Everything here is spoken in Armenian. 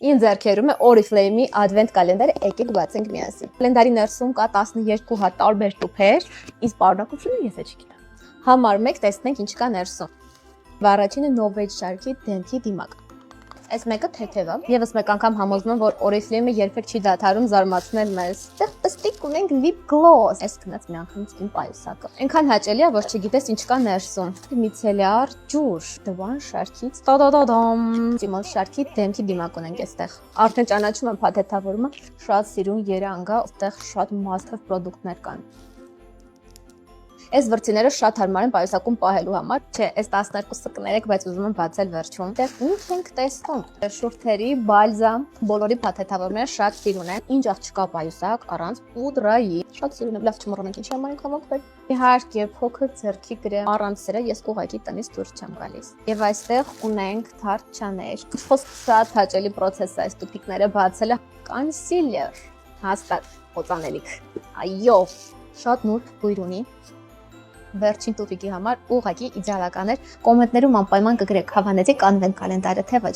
Իմ ձեռքերում է Oriflame-ի advent կալենդարը, եկեք բացենք միասին։ Կալենդարի ներսում կա 12 հատ տարբեր տուփեր, իսկ պարունակությունը ես չգիտեմ։ Համար 1 տեսնենք ինչ կա ներսում։ Առաջինը Novage շարքի դեմքի դիմակ։ Այս մեկը թեթև է։ Եվս մեկ անգամ համոզվում եմ, որ Oriflame-ը երբեք չի դադարում զարմացնել մեզ։ Այդտեղ պստիկ ունենք lip gloss։ Այս գնաց մի անգամից իմ պայուսակը։ Այնքան հաճելի է, որ չգիտես ինչ կա ներսում։ Միցելյար ջուր, Դվան շարքից, տա-դա-դա-դամ։ Դիմալ շարքի դեմքի դիմակ ունենք այստեղ։ Արդեն ճանաչում եմ փաթեթավորումը, շատ սիրուն երանգ է, այստեղ շատ must-have product-ներ կան։ Այս վրձիները շատ հարմար են պայուսակում պահելու համար։ Չէ, այս 12-ը կներեք, բայց ուզում եմ բացել վերջում։ Այդտեղ ինչ ենք տեսնում։ Շուրթերի, բալզամ, բոլորի փաթեթավորումները շատ սիրուն են։ Ինչ աղջկա պայուսակ առանց պուդրայի։ Շատ սիրուն է, լավ չմոռանանք ինչի համար ենք հավաքվել։ Իհարկե, փոքր ձեռքի գրեմ, առանց սրա ես ուղղակի տնից դուրս չեմ գալիս։ Եվ այստեղ ունենք թարթչաներ։ Խոսք շատ հաճելի process է այս տուփիկները բացելը։ Concealer, հաստատ օծանելիք։ Այո, շատ նուրբ բույր ունի։ Վերջին տուփիկի համար ուղղակի իդեալական էր։ Կոմենտներում անպայման կգրեք հավանեցիք advent կալենդարը թե ոչ։